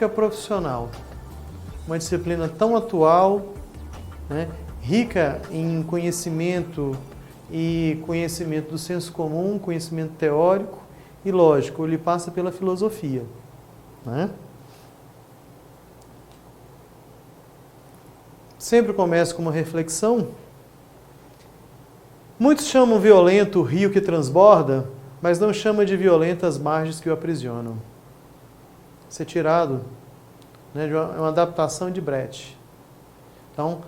ética profissional. Uma disciplina tão atual, né, rica em conhecimento e conhecimento do senso comum, conhecimento teórico e lógico, ele passa pela filosofia, né? Sempre começa com uma reflexão. Muitos chamam violento o rio que transborda, mas não chamam de violenta as margens que o aprisionam. Isso é tirado, né, de uma adaptação de Brecht. Então,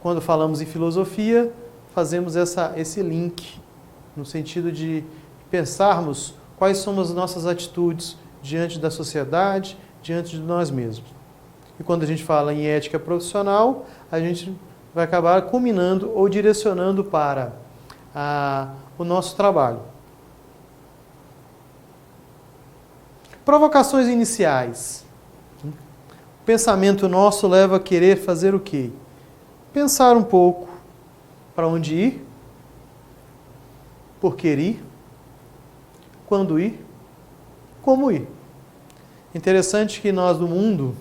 quando falamos em filosofia, fazemos esse link, no sentido de pensarmos quais são as nossas atitudes diante da sociedade, diante de nós mesmos. E quando a gente fala em ética profissional, a gente vai acabar culminando ou direcionando para o nosso trabalho. Provocações iniciais. O pensamento nosso leva a querer fazer o quê? Pensar um pouco para onde ir, por que ir, quando ir, como ir. Interessante que nós do mundo,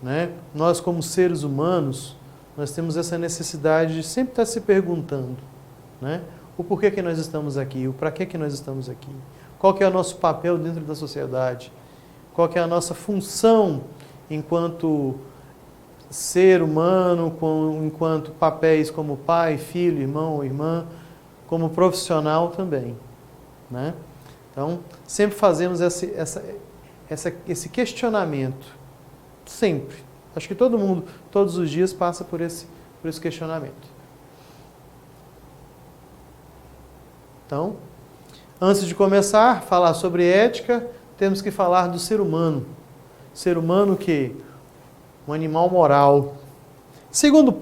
né, nós como seres humanos, nós temos essa necessidade de sempre estar se perguntando, né, o porquê que nós estamos aqui, o para que nós estamos aqui, qual que é o nosso papel dentro da sociedade, qual que é a nossa função enquanto ser humano, enquanto papéis como pai, filho, irmão ou irmã, como profissional também, né? Então, sempre fazemos esse questionamento. Sempre. Acho que todo mundo, todos os dias, passa por esse questionamento. Então, antes de começar a falar sobre ética, temos que falar do ser humano. Ser humano que um animal moral. Segundo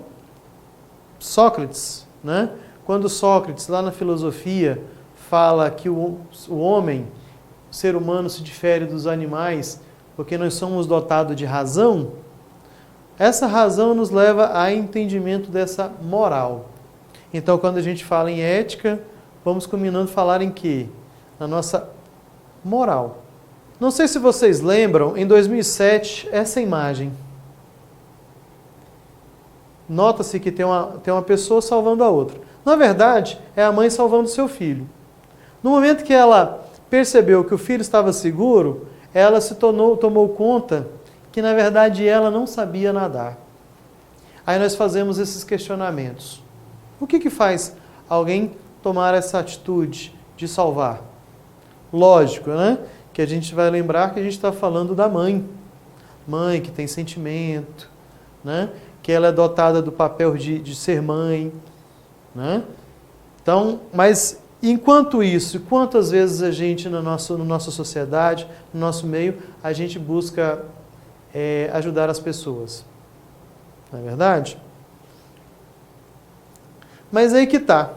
Sócrates, né? Quando Sócrates, lá na filosofia, fala que o homem, o ser humano, se difere dos animais porque nós somos dotados de razão, essa razão nos leva a entendimento dessa moral. Então, quando a gente fala em ética, vamos combinando falar em quê? Na nossa moral. Não sei se vocês lembram, em 2007, essa imagem. Nota-se que tem uma pessoa salvando a outra. Na verdade, é a mãe salvando seu filho. No momento que ela percebeu que o filho estava seguro, ela tomou conta que, na verdade, ela não sabia nadar. Aí nós fazemos esses questionamentos. O que faz alguém tomar essa atitude de salvar? Lógico, né? Que a gente vai lembrar que a gente está falando da mãe. Mãe que tem sentimento, né? Que ela é dotada do papel de ser mãe, né? Então, mas enquanto isso, quantas vezes a gente na nossa sociedade, no nosso meio, a gente busca ajudar as pessoas? Não é verdade? Mas aí que está.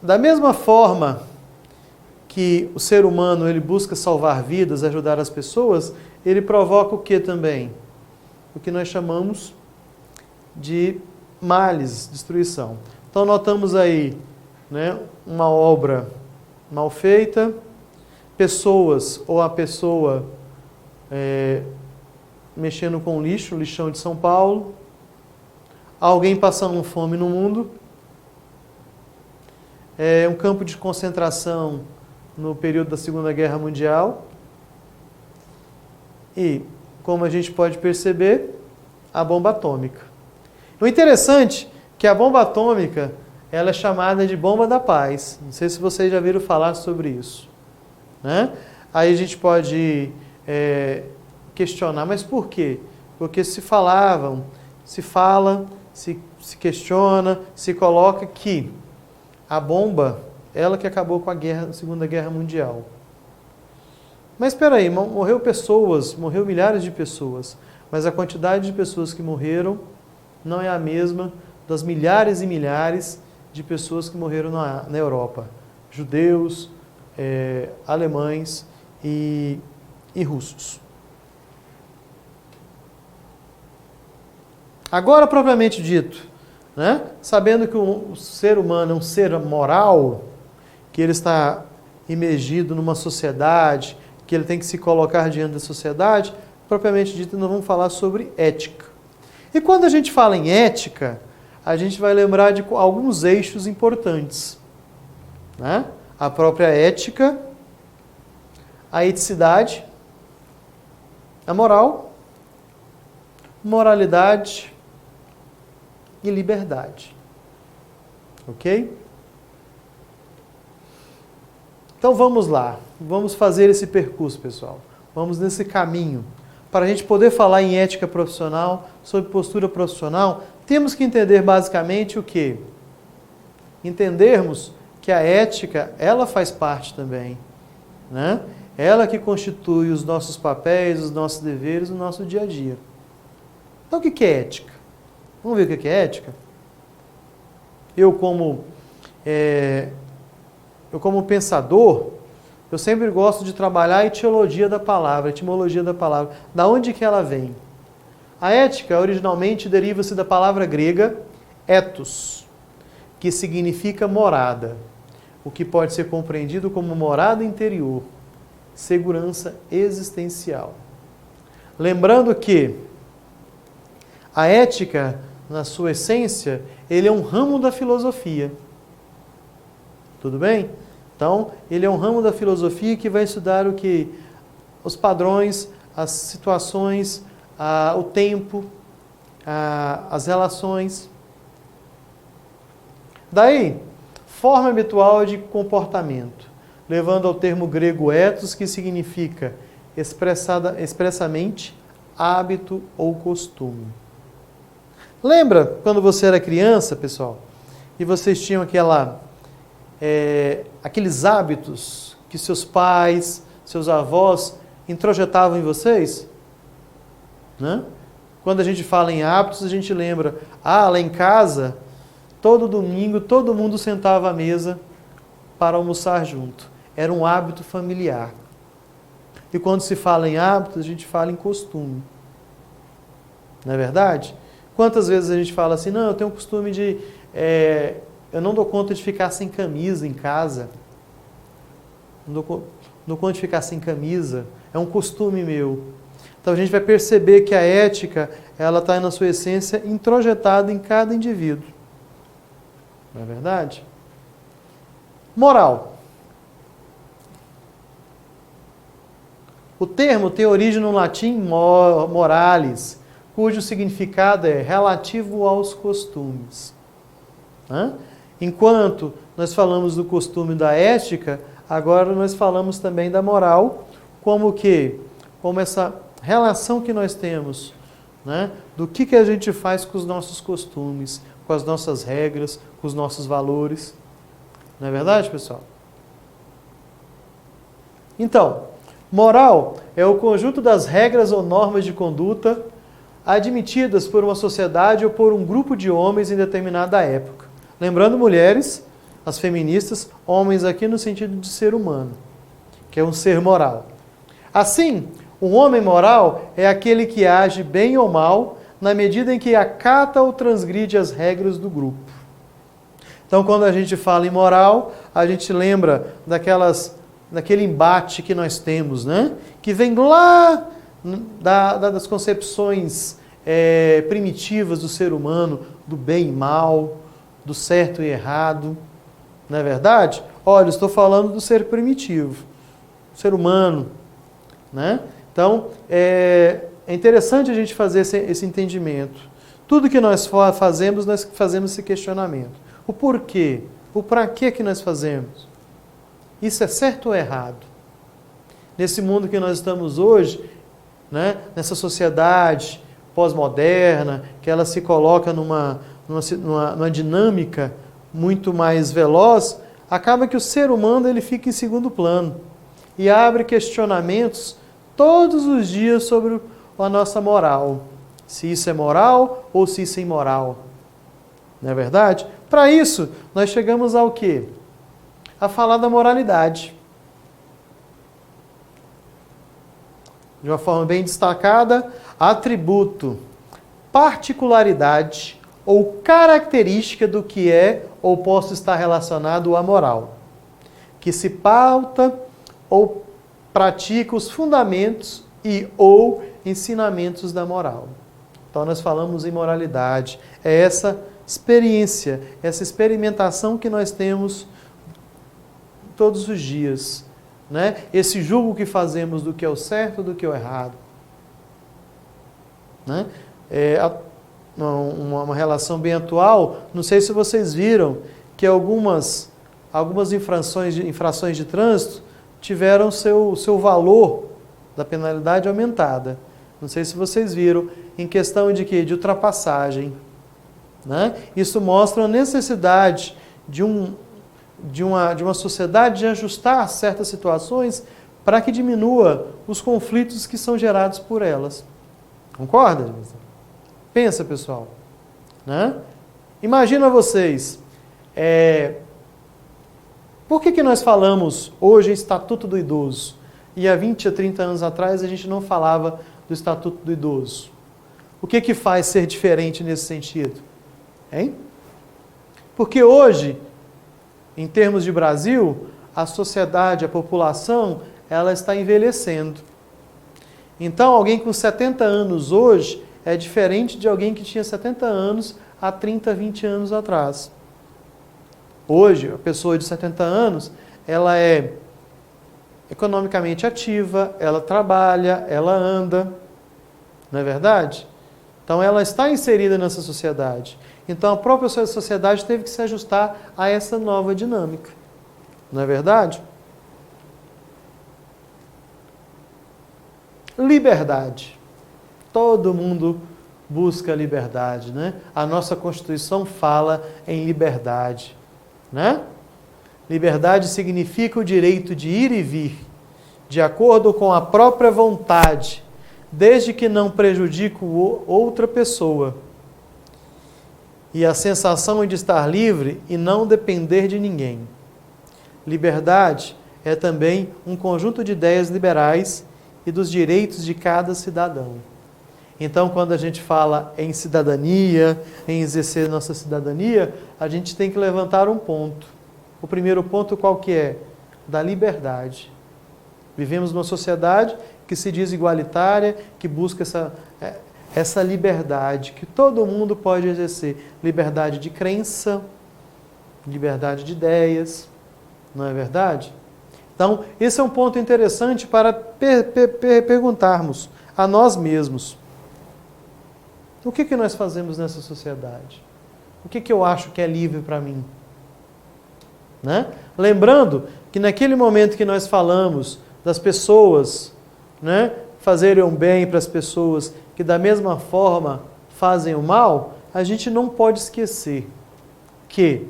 Da mesma forma que o ser humano ele busca salvar vidas, ajudar as pessoas, ele provoca o que também? O que nós chamamos de males, destruição. Então notamos aí, né, uma obra mal feita, pessoas ou a pessoa mexendo com lixo, o lixão de São Paulo, alguém passando fome no mundo, um campo de concentração no período da Segunda Guerra Mundial e, como a gente pode perceber, a bomba atômica. O interessante é que a bomba atômica ela é chamada de bomba da paz. Não sei se vocês já viram falar sobre isso, né? Aí a gente pode questionar, mas por quê? Porque se fala, se questiona, se coloca que a bomba, ela que acabou com a Segunda Guerra Mundial. Mas espera aí, morreu milhares de pessoas, mas a quantidade de pessoas que morreram não é a mesma das milhares e milhares de pessoas que morreram na Europa. Judeus, alemães e russos. Agora, propriamente dito, né? Sabendo que o ser humano é um ser moral, que ele está imergido numa sociedade, que ele tem que se colocar diante da sociedade, propriamente dito, nós vamos falar sobre ética. E quando a gente fala em ética, a gente vai lembrar de alguns eixos importantes, né? A própria ética, a eticidade, a moral, moralidade e liberdade. Ok? Então vamos lá, vamos fazer esse percurso, pessoal. Vamos nesse caminho. Para a gente poder falar em ética profissional, sobre postura profissional, temos que entender basicamente o quê? Entendermos que a ética, ela faz parte também, né? Ela que constitui os nossos papéis, os nossos deveres, o nosso dia a dia. Então o que é ética? Vamos ver o que é ética? Eu como pensador, eu sempre gosto de trabalhar a etiologia da palavra, a etimologia da palavra. Da onde que ela vem? A ética originalmente deriva-se da palavra grega ethos, que significa morada, o que pode ser compreendido como morada interior, segurança existencial. Lembrando que a ética, na sua essência, ele é um ramo da filosofia. Tudo bem? Então, ele é um ramo da filosofia que vai estudar o que? Os padrões, as situações, o tempo, as relações. Daí, forma habitual de comportamento, levando ao termo grego ethos, que significa expressamente hábito ou costume. Lembra quando você era criança, pessoal, e vocês tinham aqueles hábitos que seus pais, seus avós introjetavam em vocês? Né? Quando a gente fala em hábitos, a gente lembra, lá em casa, todo domingo, todo mundo sentava à mesa para almoçar junto. Era um hábito familiar. E quando se fala em hábitos, a gente fala em costume. Não é verdade? Quantas vezes a gente fala assim, não, eu tenho o costume de... eu não dou conta de ficar sem camisa em casa. Não dou conta de ficar sem camisa. É um costume meu. Então a gente vai perceber que a ética, ela está na sua essência introjetada em cada indivíduo. Não é verdade? Moral. O termo tem origem no latim moralis, cujo significado é relativo aos costumes. Enquanto nós falamos do costume da ética, agora nós falamos também da moral, como essa relação que nós temos, né? Do que a gente faz com os nossos costumes, com as nossas regras, com os nossos valores. Não é verdade, pessoal? Então, moral é o conjunto das regras ou normas de conduta admitidas por uma sociedade ou por um grupo de homens em determinada época. Lembrando, mulheres, as feministas, homens aqui no sentido de ser humano, que é um ser moral. Assim, um homem moral é aquele que age bem ou mal na medida em que acata ou transgride as regras do grupo. Então, quando a gente fala em moral, a gente lembra daquele embate que nós temos, né? Que vem lá das concepções primitivas do ser humano, do bem e mal, do certo e errado. Não é verdade? Olha, estou falando do ser primitivo, ser humano, né? Então, é interessante a gente fazer esse entendimento. Tudo que nós fazemos esse questionamento. O porquê? O para que nós fazemos? Isso é certo ou errado? Nesse mundo que nós estamos hoje, né, nessa sociedade pós-moderna, que ela se coloca numa dinâmica muito mais veloz, acaba que o ser humano ele fica em segundo plano e abre questionamentos todos os dias sobre a nossa moral. Se isso é moral ou se isso é imoral. Não é verdade? Para isso, nós chegamos ao quê? A falar da moralidade. De uma forma bem destacada, atributo, particularidade ou característica do que é ou possa estar relacionado à moral, que se pauta ou pratica os fundamentos e ou ensinamentos da moral. Então nós falamos em moralidade. É essa experiência, essa experimentação que nós temos todos os dias, né? Esse julgo que fazemos do que é o certo, do que é o errado, né? Uma relação bem atual. Não sei se vocês viram que algumas infrações de trânsito tiveram seu valor da penalidade aumentada. Não sei se vocês viram, em questão de quê? De ultrapassagem, né? Isso mostra a necessidade de uma sociedade de ajustar certas situações para que diminua os conflitos que são gerados por elas. Concorda? Pensa, pessoal, né? Imagina vocês, por que nós falamos hoje em Estatuto do Idoso e há 20 a 30 anos atrás a gente não falava do Estatuto do Idoso? O que faz ser diferente nesse sentido? Hein? Porque hoje, em termos de Brasil, a sociedade, a população, ela está envelhecendo. Então, alguém com 70 anos hoje é diferente de alguém que tinha 70 anos há 30, 20 anos atrás. Hoje, a pessoa de 70 anos, ela é economicamente ativa, ela trabalha, ela anda, não é verdade? Então, ela está inserida nessa sociedade. Então, a própria sociedade teve que se ajustar a essa nova dinâmica, não é verdade? Liberdade. Todo mundo busca liberdade, né? A nossa Constituição fala em liberdade, né? Liberdade significa o direito de ir e vir, de acordo com a própria vontade, desde que não prejudique outra pessoa. E a sensação de estar livre e não depender de ninguém. Liberdade é também um conjunto de ideias liberais e dos direitos de cada cidadão. Então, quando a gente fala em cidadania, em exercer nossa cidadania, a gente tem que levantar um ponto. O primeiro ponto qual que é? Da liberdade. Vivemos numa sociedade que se diz igualitária, que busca essa liberdade, que todo mundo pode exercer. Liberdade de crença, liberdade de ideias, não é verdade? Então, esse é um ponto interessante para perguntarmos a nós mesmos. O que nós fazemos nessa sociedade? O que eu acho que é livre para mim? Né? Lembrando que naquele momento que nós falamos das pessoas, né, fazerem o bem para as pessoas que da mesma forma fazem o mal, a gente não pode esquecer que,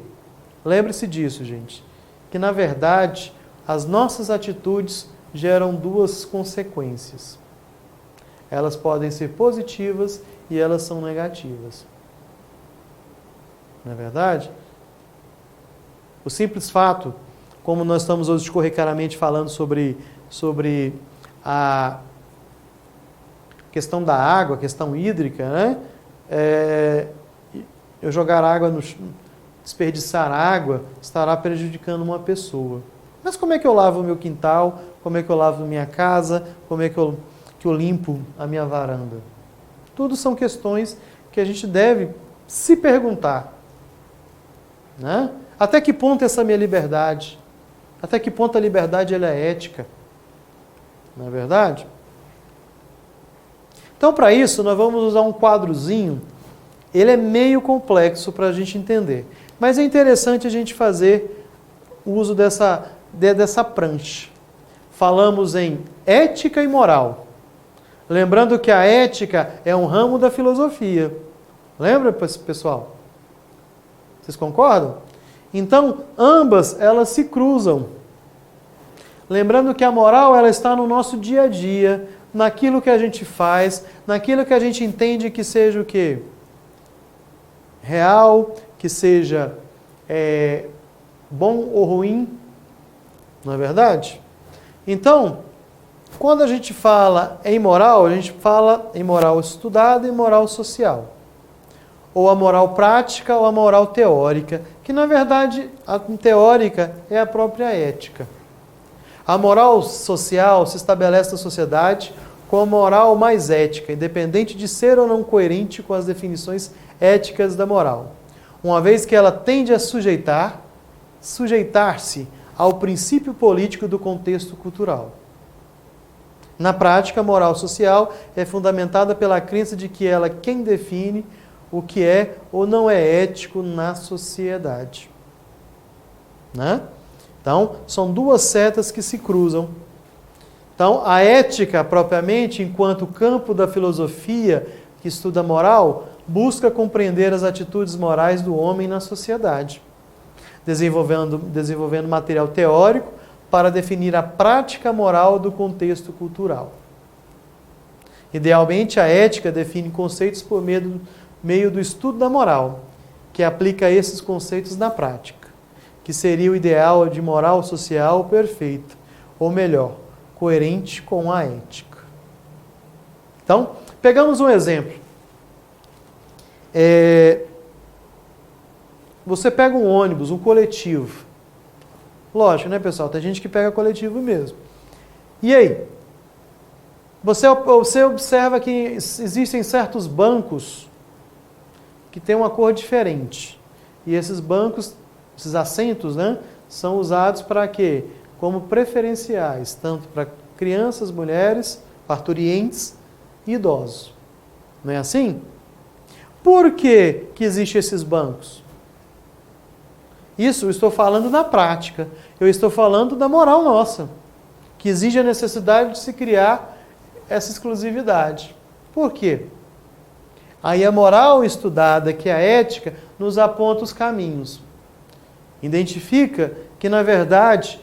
lembre-se disso, gente, que na verdade as nossas atitudes geram duas consequências. Elas podem ser positivas e elas são negativas. Não é verdade? O simples fato, como nós estamos hoje corriqueiramente falando sobre a questão da água, a questão hídrica, né? Eu jogar água, desperdiçar água, estará prejudicando uma pessoa. Mas como é que eu lavo o meu quintal? Como é que eu lavo a minha casa? Como é que eu limpo a minha varanda? Tudo são questões que a gente deve se perguntar, né? Até que ponto essa minha liberdade? Até que ponto a liberdade ela é ética? Não é verdade? Então, para isso, nós vamos usar um quadrozinho. Ele é meio complexo para a gente entender. Mas é interessante a gente fazer o uso dessa prancha. Falamos em ética e moral. Lembrando que a ética é um ramo da filosofia. Lembra, pessoal? Vocês concordam? Então, ambas, elas se cruzam. Lembrando que a moral, ela está no nosso dia a dia, naquilo que a gente faz, naquilo que a gente entende que seja o quê? Real, que seja bom ou ruim, não é verdade? Então, quando a gente fala em moral, a gente fala em moral estudada e moral social. Ou a moral prática ou a moral teórica, que na verdade a teórica é a própria ética. A moral social se estabelece na sociedade como a moral mais ética, independente de ser ou não coerente com as definições éticas da moral, uma vez que ela tende a sujeitar-se ao princípio político do contexto cultural. Na prática, a moral social é fundamentada pela crença de que ela é quem define o que é ou não é ético na sociedade. Né? Então, são duas setas que se cruzam. Então, a ética, propriamente, enquanto campo da filosofia que estuda a moral, busca compreender as atitudes morais do homem na sociedade, desenvolvendo material teórico para definir a prática moral do contexto cultural. Idealmente, a ética define conceitos por meio do estudo da moral, que aplica esses conceitos na prática, que seria o ideal de moral social perfeita, ou melhor, coerente com a ética. Então, pegamos um exemplo. Você pega um ônibus, um coletivo. Lógico, né, pessoal? Tem gente que pega coletivo mesmo. E aí? Você observa que existem certos bancos que têm uma cor diferente. E esses bancos, esses assentos, né, são usados para quê? Como preferenciais, tanto para crianças, mulheres, parturientes e idosos. Não é assim? Por que existem esses bancos? Isso eu estou falando na prática. Eu estou falando da moral nossa, que exige a necessidade de se criar essa exclusividade. Por quê? Aí a moral estudada, que é a ética, nos aponta os caminhos. Identifica que, na verdade,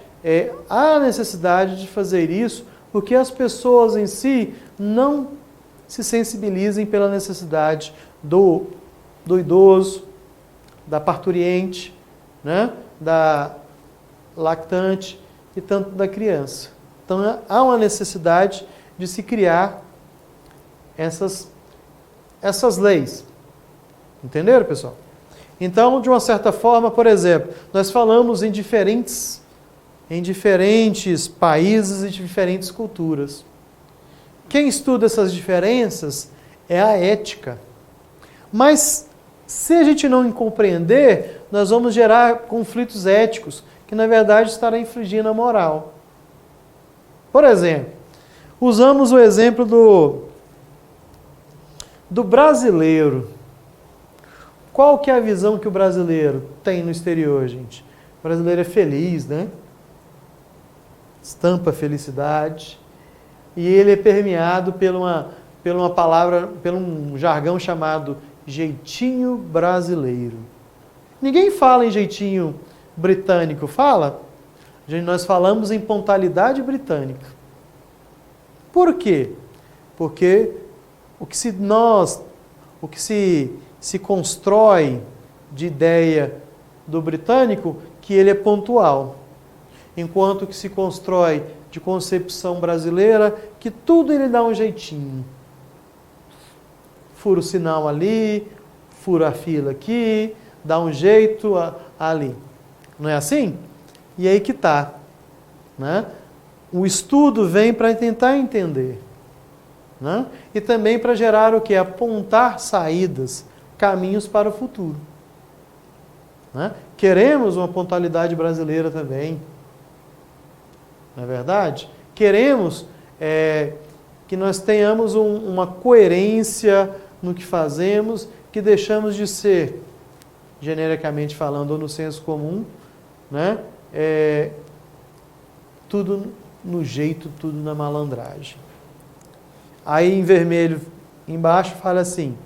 há necessidade de fazer isso porque as pessoas em si não se sensibilizem pela necessidade do idoso, da parturiente, né, da lactante e tanto da criança. Então há uma necessidade de se criar essas leis. Entenderam, pessoal? Então, de uma certa forma, por exemplo, nós falamos em diferentes países e diferentes culturas. Quem estuda essas diferenças é a ética. Mas, se a gente não compreender, nós vamos gerar conflitos éticos, que na verdade estará infringindo a moral. Por exemplo, usamos o exemplo do brasileiro. Qual que é a visão que o brasileiro tem no exterior, gente? O brasileiro é feliz, né? Estampa felicidade. E ele é permeado por uma palavra, por um jargão chamado jeitinho brasileiro. Ninguém fala em jeitinho britânico, fala? Nós falamos em pontualidade britânica. Por quê? Porque o que se constrói de ideia do britânico, que ele é pontual. Enquanto que se constrói de concepção brasileira, que tudo ele dá um jeitinho. Fura o sinal ali, fura a fila aqui, dá um jeito ali. Não é assim? E aí que está. Né? O estudo vem para tentar entender. Né? E também para gerar o quê? Apontar saídas, caminhos para o futuro. Né? Queremos uma pontualidade brasileira também. Não é verdade? Queremos que nós tenhamos uma coerência no que fazemos, que deixamos de ser, genericamente falando, ou no senso comum, né? Tudo no jeito, tudo na malandragem. Aí em vermelho, embaixo, fala assim: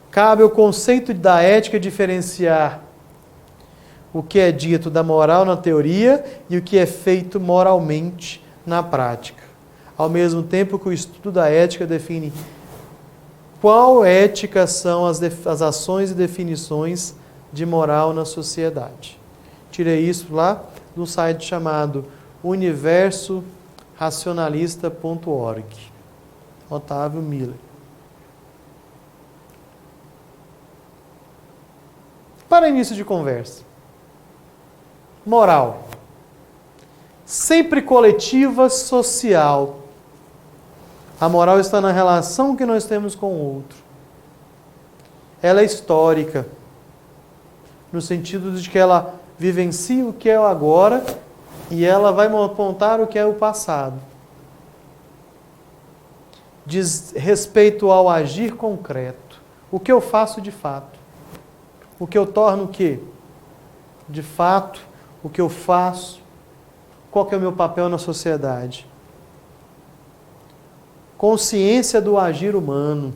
cabe ao conceito da ética diferenciar o que é dito da moral na teoria e o que é feito moralmente na prática. Ao mesmo tempo que o estudo da ética define qual ética são as ações e definições de moral na sociedade. Tirei isso lá num site chamado universoracionalista.org. Otávio Miller. Para início de conversa. Moral. sempre coletiva, social. A moral está na relação que nós temos com o outro. Ela é histórica, no sentido de que ela vivencia o que é o agora e ela vai apontar o que é o passado. Diz respeito ao agir concreto. O que eu faço de fato? O que eu torno o quê? De fato, o que eu faço? Qual que é o meu papel na sociedade? Consciência do agir humano.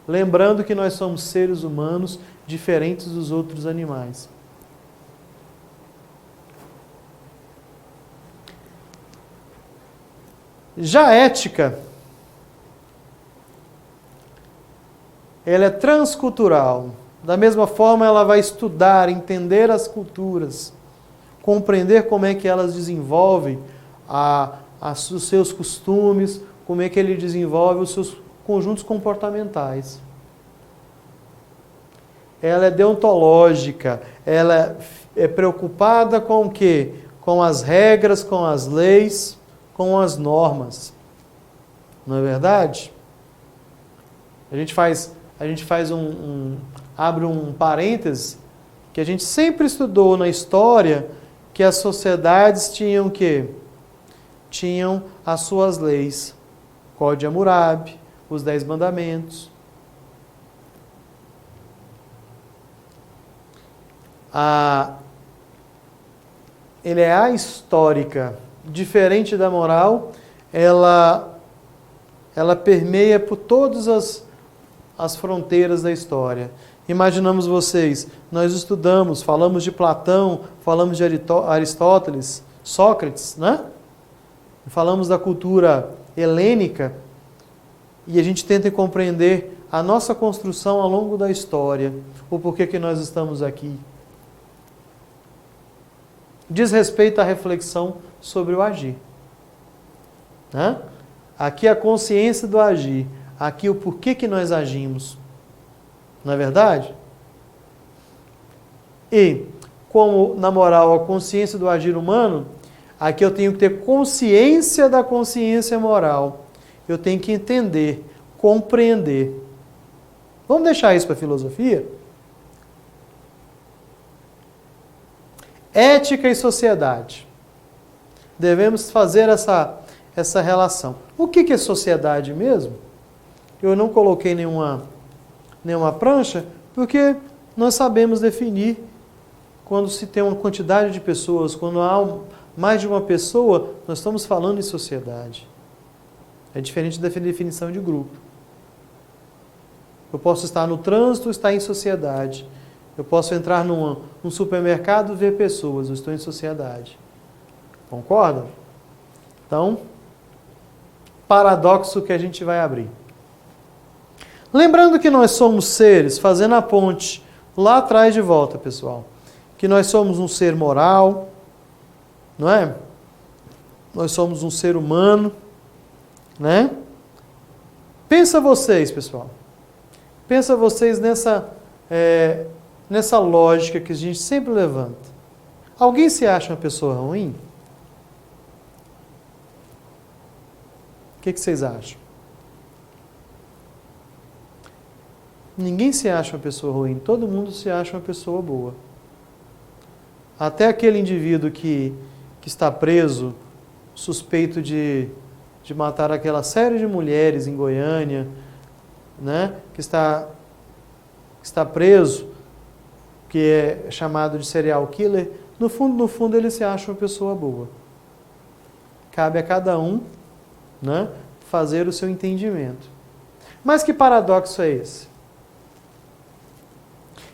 Lembrando que nós somos seres humanos diferentes dos outros animais. Já a ética, ela é transcultural. Da mesma forma, ela vai estudar, entender as culturas, compreender como é que elas desenvolvem os seus costumes, como é que ele desenvolve os seus conjuntos comportamentais. Ela é deontológica, ela é preocupada com o quê? Com as regras, com as leis, com as normas. Não é verdade? A gente abre um parêntese, que a gente sempre estudou na história que as sociedades tinham o quê? Tinham as suas leis. Código de Hammurabi, os 10 mandamentos. Ele é ahistórica, diferente da moral, ela permeia por todas as fronteiras da história. Imaginamos vocês, nós estudamos, falamos de Platão, falamos de Aristóteles, Sócrates, né? Falamos da cultura helênica e a gente tenta compreender a nossa construção ao longo da história, o porquê que nós estamos aqui. Diz respeito à reflexão sobre o agir. Né? Aqui a consciência do agir, aqui o porquê que nós agimos. Não é verdade? E, como na moral a consciência do agir humano, aqui eu tenho que ter consciência da consciência moral. Eu tenho que entender, compreender. Vamos deixar isso para a filosofia? Ética e sociedade. Devemos fazer essa relação. O que é sociedade mesmo? Eu não coloquei nenhuma prancha, porque nós sabemos definir quando se tem uma quantidade de pessoas, quando há mais de uma pessoa, nós estamos falando em sociedade. É diferente da definição de grupo. Eu posso estar no trânsito, estar em sociedade. Eu posso entrar num supermercado e ver pessoas, eu estou em sociedade. Concordam? Então, paradoxo que a gente vai abrir. Lembrando que nós somos seres, fazendo a ponte lá atrás de volta, pessoal, que nós somos um ser moral, não é? Nós somos um ser humano, né? Pensa vocês, pessoal. Pensa vocês nessa lógica que a gente sempre levanta. Alguém se acha uma pessoa ruim? O que vocês acham? Ninguém se acha uma pessoa ruim, todo mundo se acha uma pessoa boa. Até aquele indivíduo que está preso, suspeito de matar aquela série de mulheres em Goiânia, né, que está preso, que é chamado de serial killer, no fundo ele se acha uma pessoa boa. Cabe a cada um, né, fazer o seu entendimento. Mas que paradoxo é esse?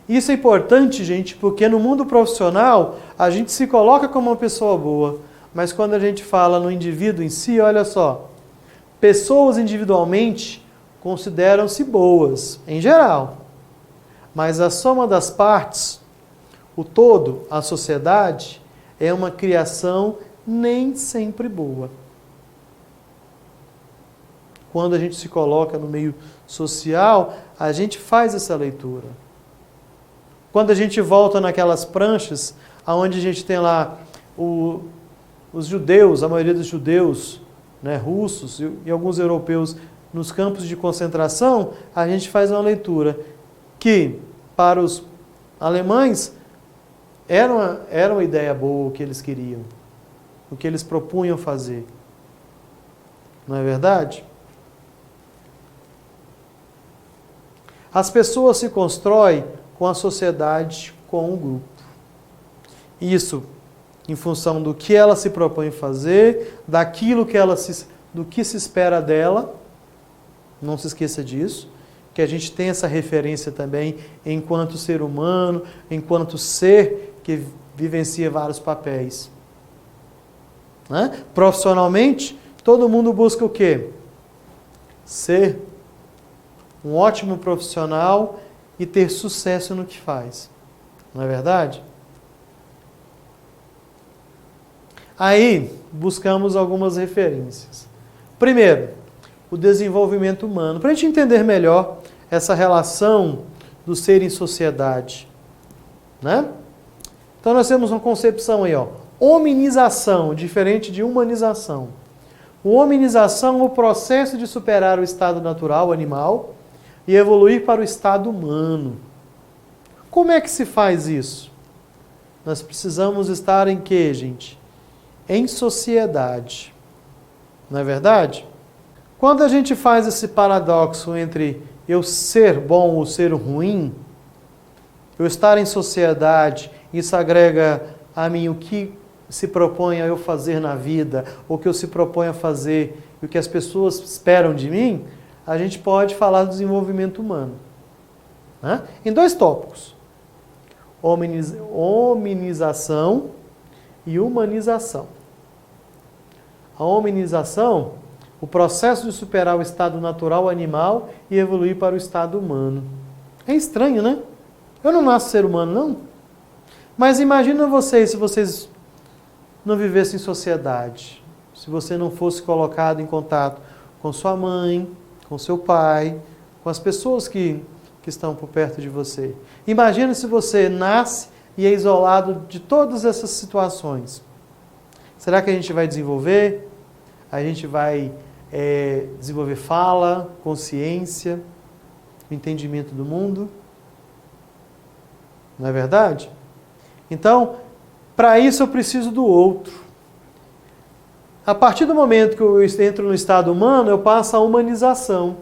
Isso é importante, gente, porque no mundo profissional a gente se coloca como uma pessoa boa, mas quando a gente fala no indivíduo em si, olha só, pessoas individualmente consideram-se boas, em geral, mas a soma das partes, o todo, a sociedade, é uma criação nem sempre boa. Quando a gente se coloca no meio social, a gente faz essa leitura. Quando a gente volta naquelas pranchas, onde a gente tem lá os judeus, a maioria dos judeus, né, russos e alguns europeus nos campos de concentração, a gente faz uma leitura que, para os alemães, era uma ideia boa o que eles queriam, o que eles propunham fazer. Não é verdade? As pessoas se constroem com a sociedade, com o grupo. Isso em função do que ela se propõe fazer, do que se espera dela. Não se esqueça disso, que a gente tem essa referência também enquanto ser humano, enquanto ser que vivencia vários papéis. Né? Profissionalmente, todo mundo busca o quê? Ser um ótimo profissional e ter sucesso no que faz. Não é verdade? Aí, buscamos algumas referências. Primeiro, o desenvolvimento humano. Para a gente entender melhor essa relação do ser em sociedade. Né? Então, nós temos uma concepção aí, ó, hominização, diferente de humanização. O hominização é o processo de superar o estado natural, animal, e evoluir para o estado humano. Como é que se faz isso? Nós precisamos estar em quê, gente? Em sociedade. Não é verdade? Quando a gente faz esse paradoxo entre eu ser bom ou ser ruim, eu estar em sociedade, isso agrega a mim o que se propõe a eu fazer na vida, ou o que eu se proponho a fazer, e o que as pessoas esperam de mim, a gente pode falar do desenvolvimento humano. Né? Em dois tópicos. Hominização e humanização. A hominização, o processo de superar o estado natural animal e evoluir para o estado humano. É estranho, né? Eu não nasço ser humano, não. Mas imagina vocês, se vocês não vivessem em sociedade, se você não fosse colocado em contato com sua mãe, com seu pai, com as pessoas que estão por perto de você. Imagina se você nasce e é isolado de todas essas situações. Será que a gente vai desenvolver? A gente vai desenvolver fala, consciência, entendimento do mundo? Não é verdade? Então, para isso eu preciso do outro. A partir do momento que eu entro no estado humano, eu passo a humanização.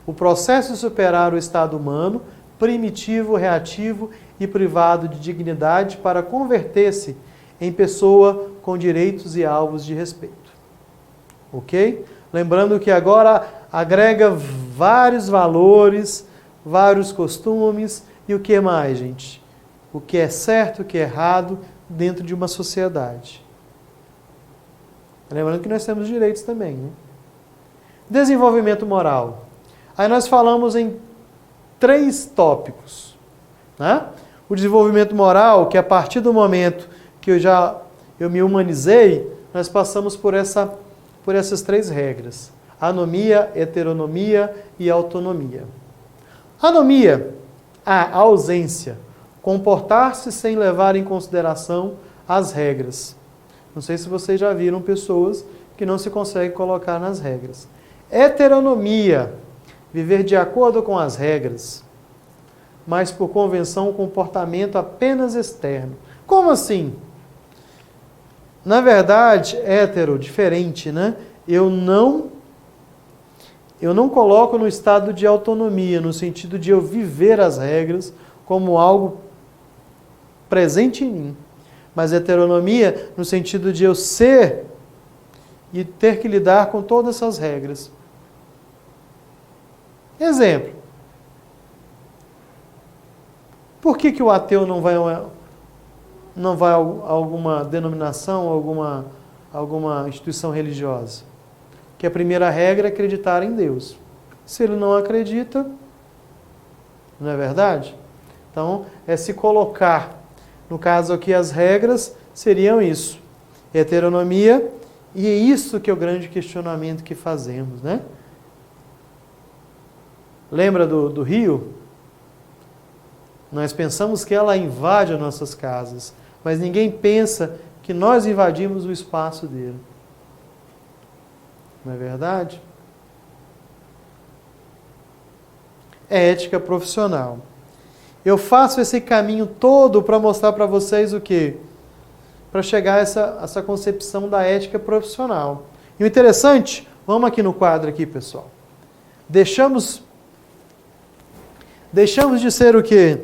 O processo de superar o estado humano, primitivo, reativo e privado de dignidade para converter-se em pessoa com direitos e alvos de respeito. Ok? Lembrando que agora agrega vários valores, vários costumes e o que mais, gente? O que é certo, o que é errado dentro de uma sociedade. Lembrando que nós temos direitos também. Né? Desenvolvimento moral. Aí nós falamos em 3 tópicos. Né? O desenvolvimento moral, que a partir do momento que eu me humanizei, nós passamos por essas 3 regras. Anomia, heteronomia e autonomia. Anomia, a ausência. Comportar-se sem levar em consideração as regras. Não sei se vocês já viram pessoas que não se conseguem colocar nas regras. Heteronomia, viver de acordo com as regras, mas por convenção, um comportamento apenas externo. Como assim? Na verdade, hétero, diferente, né? Eu não coloco no estado de autonomia, no sentido de eu viver as regras como algo presente em mim. Mas heteronomia no sentido de eu ser e ter que lidar com todas essas regras. Exemplo. Por que o ateu não vai a alguma denominação, alguma instituição religiosa? Que a primeira regra é acreditar em Deus. Se ele não acredita, não é verdade? Então, é se colocar. No caso aqui, as regras seriam isso. Heteronomia, e é isso que é o grande questionamento que fazemos, né? Lembra do rio? Nós pensamos que ela invade as nossas casas, mas ninguém pensa que nós invadimos o espaço dele. Não é verdade? É ética profissional. Eu faço esse caminho todo para mostrar para vocês o quê? Para chegar a essa concepção da ética profissional. E o interessante, vamos aqui no quadro aqui, pessoal. Deixamos de ser o quê?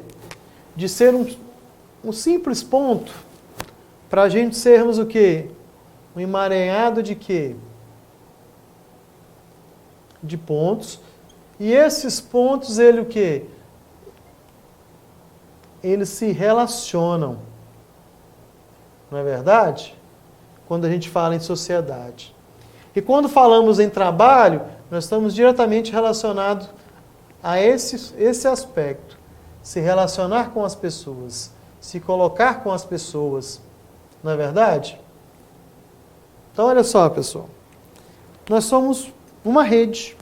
De ser um simples ponto para a gente sermos o quê? Um emaranhado de quê? De pontos. E esses pontos, ele o quê? Eles se relacionam. Não é verdade? Quando a gente fala em sociedade. E quando falamos em trabalho, nós estamos diretamente relacionados a esse aspecto. Se relacionar com as pessoas. Se colocar com as pessoas. Não é verdade? Então, olha só, pessoal. Nós somos uma rede.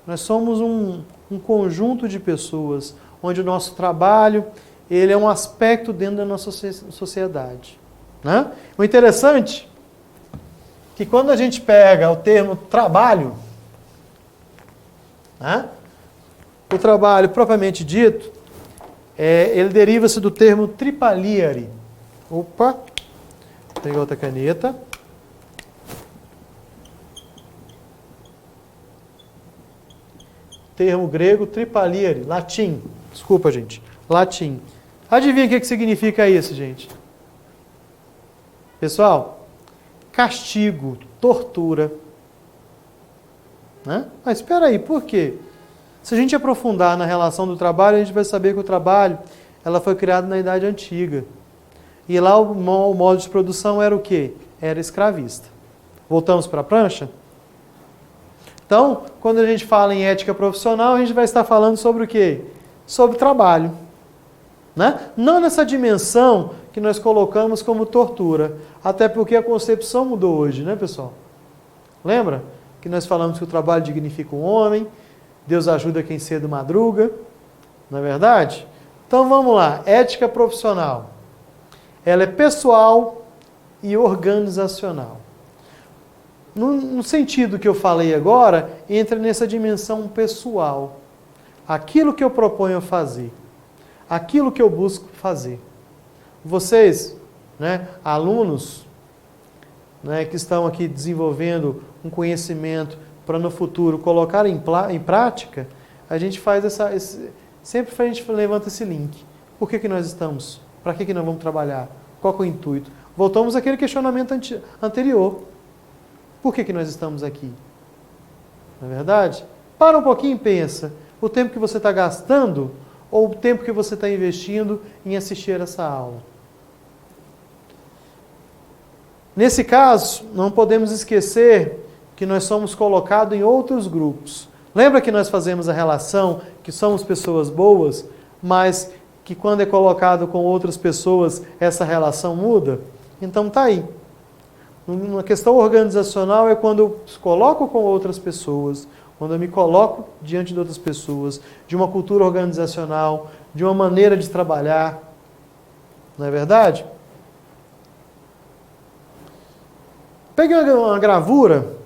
Nós somos um conjunto de pessoas, onde o nosso trabalho ele é um aspecto dentro da nossa sociedade. Né? O interessante é que quando a gente pega o termo trabalho, né? O trabalho propriamente dito, ele deriva-se do termo tripaliare. Opa, vou pegar outra caneta. Termo grego tripaliare, latim. Desculpa, gente. Latim. Adivinha o que significa isso, gente? Pessoal, castigo, tortura. Né? Mas espera aí, por quê? Se a gente aprofundar na relação do trabalho, a gente vai saber que o trabalho ela foi criado na Idade Antiga. E lá o modo de produção era o quê? Era escravista. Voltamos para a prancha? Então, quando a gente fala em ética profissional, a gente vai estar falando sobre o quê? Sobre trabalho. Né? Não nessa dimensão que nós colocamos como tortura. Até porque a concepção mudou hoje, né, pessoal? Lembra que nós falamos que o trabalho dignifica o homem, Deus ajuda quem cedo madruga, não é verdade? Então vamos lá, ética profissional. Ela é pessoal e organizacional. No sentido que eu falei agora, entra nessa dimensão pessoal. Aquilo que eu proponho fazer. Aquilo que eu busco fazer. Vocês, né, alunos, né, que estão aqui desenvolvendo um conhecimento para no futuro colocar em prática, a gente faz sempre a gente levanta esse link. Por que nós estamos? Para que nós vamos trabalhar? Qual é o intuito? Voltamos àquele questionamento anterior. Por que nós estamos aqui? Não é verdade? Para um pouquinho e pensa. O tempo que você está gastando ou o tempo que você está investindo em assistir essa aula. Nesse caso, não podemos esquecer que nós somos colocados em outros grupos. Lembra que nós fazemos a relação que somos pessoas boas, mas que quando é colocado com outras pessoas, essa relação muda? Então tá aí. Uma questão organizacional é quando eu me coloco com outras pessoas, quando eu me coloco diante de outras pessoas, de uma cultura organizacional, de uma maneira de trabalhar. Não é verdade? Peguei uma gravura,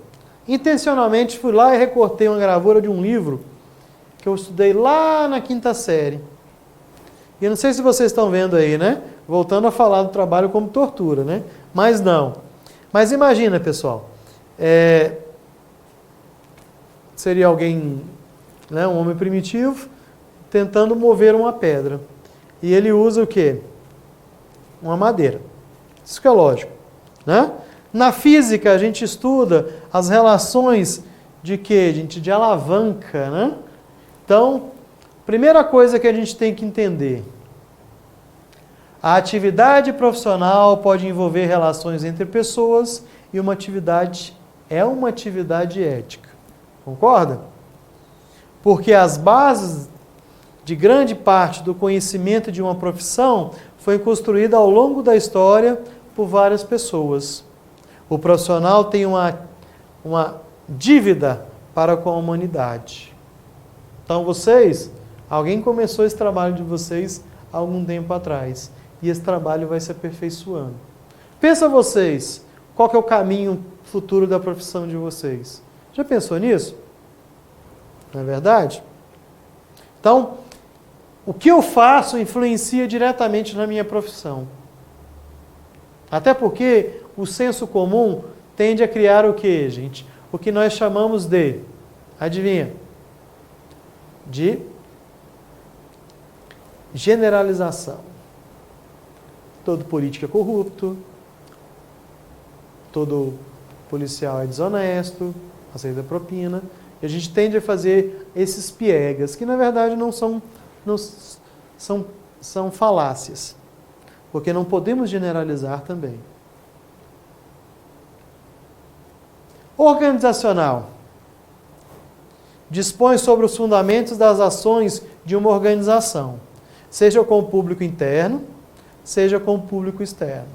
intencionalmente fui lá e recortei uma gravura de um livro que eu estudei lá na 5ª série. E eu não sei se vocês estão vendo aí, né? Voltando a falar do trabalho como tortura, né? Mas não. Mas imagina, pessoal, seria alguém, né, um homem primitivo, tentando mover uma pedra. E ele usa o quê? Uma madeira. Isso que é lógico. Né? Na física, a gente estuda as relações de quê? De alavanca. Né? Então, primeira coisa que a gente tem que entender. A atividade profissional pode envolver relações entre pessoas e uma atividade ética. Concorda? Porque as bases de grande parte do conhecimento de uma profissão foi construída ao longo da história por várias pessoas. O profissional tem uma dívida para com a humanidade. Então alguém começou esse trabalho de vocês há algum tempo atrás. E esse trabalho vai se aperfeiçoando. Pensa vocês, qual que é o caminho futuro da profissão de vocês? Já pensou nisso? Não é verdade? Então, o que eu faço influencia diretamente na minha profissão. Até porque o senso comum tende a criar o quê, gente? O que nós chamamos de, adivinha? De generalização. Todo político é corrupto, todo policial é desonesto, aceita propina, e a gente tende a fazer esses piegas, que na verdade não são falácias, porque não podemos generalizar também. Organizacional. Dispõe sobre os fundamentos das ações de uma organização, seja com o público interno, seja com o público externo.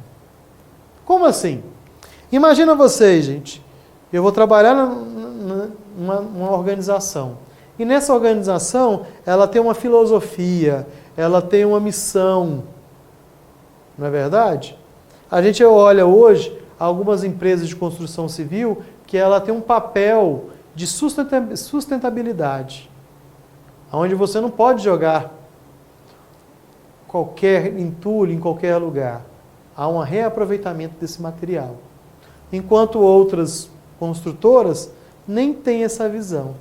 Como assim? Imagina vocês, gente, eu vou trabalhar numa organização, e nessa organização ela tem uma filosofia, ela tem uma missão, não é verdade? A gente olha hoje algumas empresas de construção civil que ela tem um papel de sustentabilidade, onde você não pode jogar qualquer entulho em qualquer lugar. Há um reaproveitamento desse material. Enquanto outras construtoras nem têm essa visão.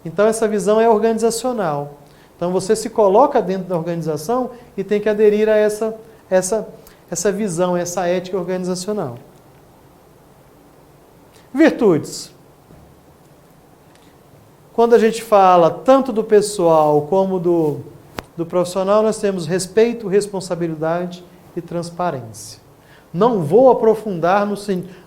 Então essa visão é organizacional. Então você se coloca dentro da organização e tem que aderir a essa visão, essa ética organizacional. Virtudes. Quando a gente fala tanto do pessoal como do profissional, nós temos respeito, responsabilidade e transparência. Não vou aprofundar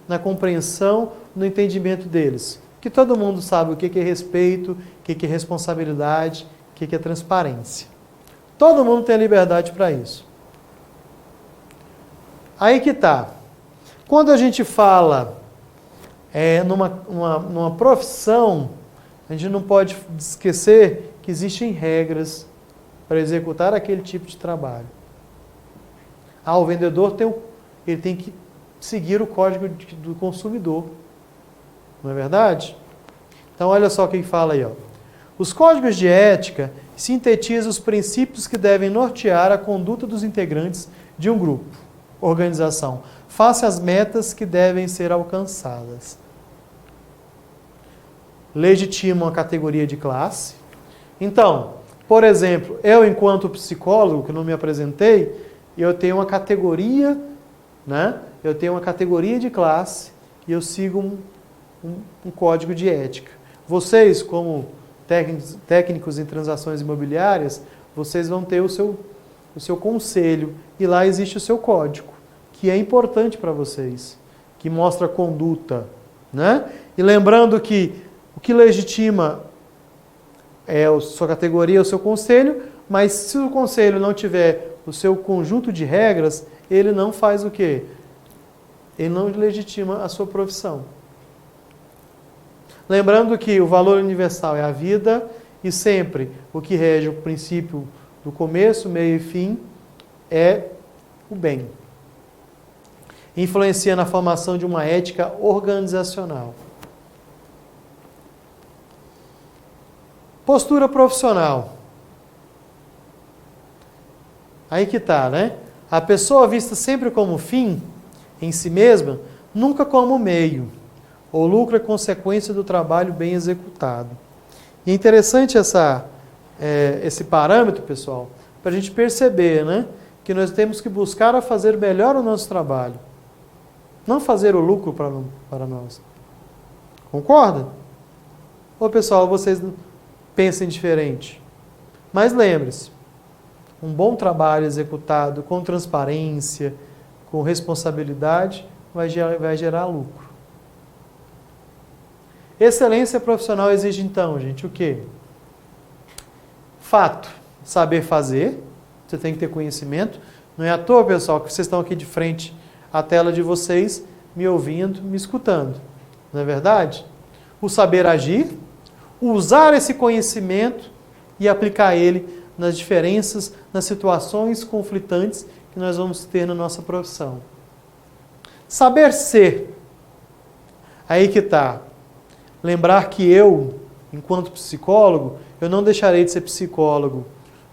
na compreensão, no entendimento deles, que todo mundo sabe o que é respeito, o que é responsabilidade, o que é transparência. Todo mundo tem a liberdade para isso. Aí que está. Quando a gente fala numa profissão, a gente não pode esquecer que existem regras para executar aquele tipo de trabalho. O vendedor ele tem que seguir o código do consumidor. Não é verdade? Então, olha só o que fala aí. Os códigos de ética sintetizam os princípios que devem nortear a conduta dos integrantes de um grupo, organização, face às metas que devem ser alcançadas. Legitimam a categoria de classe. Então, por exemplo, eu, enquanto psicólogo, que não me apresentei, eu tenho uma categoria, né? Eu tenho uma categoria de classe e eu sigo um código de ética. Vocês, como técnicos em transações imobiliárias, vocês vão ter o seu conselho e lá existe o seu código, que é importante para vocês, que mostra a conduta, né? E lembrando que o que legitima é a sua categoria, o seu conselho, mas se o conselho não tiver o seu conjunto de regras, ele não faz o quê? Ele não legitima a sua profissão. Lembrando que o valor universal é a vida e sempre o que rege o princípio do começo, meio e fim é o bem. Influencia na formação de uma ética organizacional. Postura profissional. Aí que está, né? A pessoa vista sempre como fim em si mesma, nunca como meio. O lucro é consequência do trabalho bem executado. E é interessante esse parâmetro, pessoal, para a gente perceber, né, que nós temos que buscar a fazer melhor o nosso trabalho. Não fazer o lucro para nós. Concorda? Ou, pessoal, vocês pensem diferente? Mas lembre-se, um bom trabalho executado com transparência, com responsabilidade, vai gerar lucro. Excelência profissional exige então, gente, o quê? Fato, saber fazer, você tem que ter conhecimento. Não é à toa, pessoal, que vocês estão aqui de frente à tela de vocês, me ouvindo, me escutando. Não é verdade? O saber agir, usar esse conhecimento e aplicar ele nas diferenças, nas situações conflitantes que nós vamos ter na nossa profissão. Saber ser. Aí que está. Lembrar que eu, enquanto psicólogo, eu não deixarei de ser psicólogo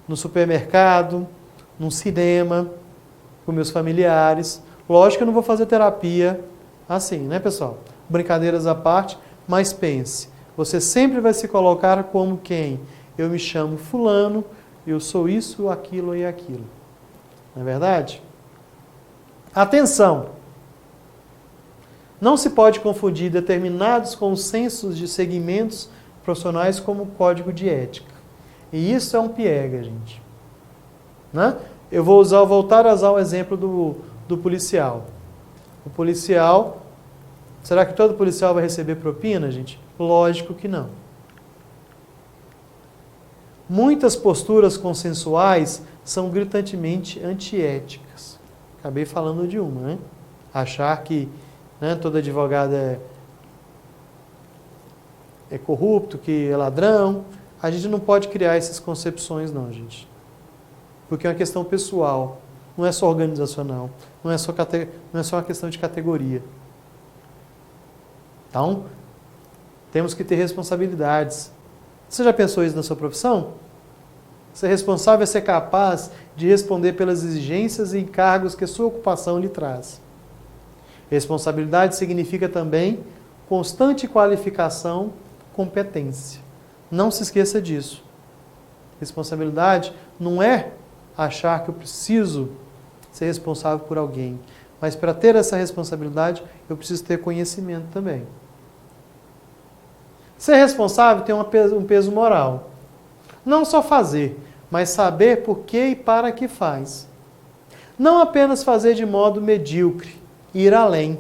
no supermercado, no cinema, com meus familiares. Lógico que eu não vou fazer terapia assim, né, pessoal? Brincadeiras à parte, mas pense. Você sempre vai se colocar como quem? Eu me chamo fulano, eu sou isso, aquilo e aquilo. Não é verdade? Atenção! Não se pode confundir determinados consensos de segmentos profissionais como código de ética. E isso é um piega, gente. Né? Eu vou voltar a usar o exemplo do policial. O policial, será que todo policial vai receber propina, gente? Lógico que não. Muitas posturas consensuais são gritantemente antiéticas. Acabei falando de uma, né? Achar que todo advogado é corrupto, que é ladrão. A gente não pode criar essas concepções, não, gente. Porque é uma questão pessoal, não é só organizacional, não é só uma questão de categoria. Então, temos que ter responsabilidades. Você já pensou isso na sua profissão? Ser responsável é ser capaz de responder pelas exigências e encargos que a sua ocupação lhe traz. Responsabilidade significa também constante qualificação, competência. Não se esqueça disso. Responsabilidade não é achar que eu preciso ser responsável por alguém, mas para ter essa responsabilidade, eu preciso ter conhecimento também. Ser responsável tem um peso moral. Não só fazer, mas saber por que e para que faz. Não apenas fazer de modo medíocre, ir além,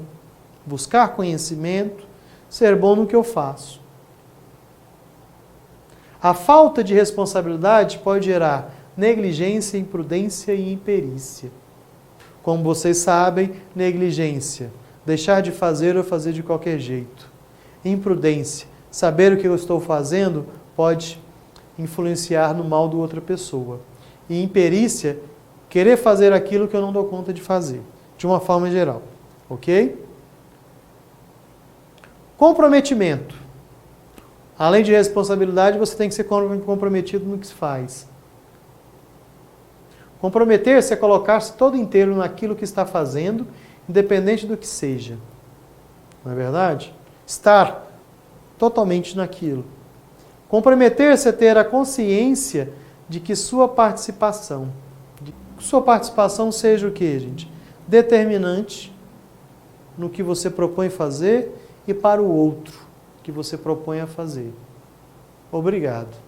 buscar conhecimento, ser bom no que eu faço. A falta de responsabilidade pode gerar negligência, imprudência e imperícia. Como vocês sabem, negligência, deixar de fazer ou fazer de qualquer jeito. Imprudência, saber o que eu estou fazendo pode influenciar no mal de outra pessoa. E imperícia, querer fazer aquilo que eu não dou conta de fazer, de uma forma geral. Ok? Comprometimento. Além de responsabilidade, você tem que ser comprometido no que se faz. Comprometer-se é colocar-se todo inteiro naquilo que está fazendo, independente do que seja. Não é verdade? Estar totalmente naquilo. Comprometer-se é ter a consciência de que sua participação seja o quê, gente? Determinante no que você propõe fazer e para o outro que você propõe a fazer. Obrigado.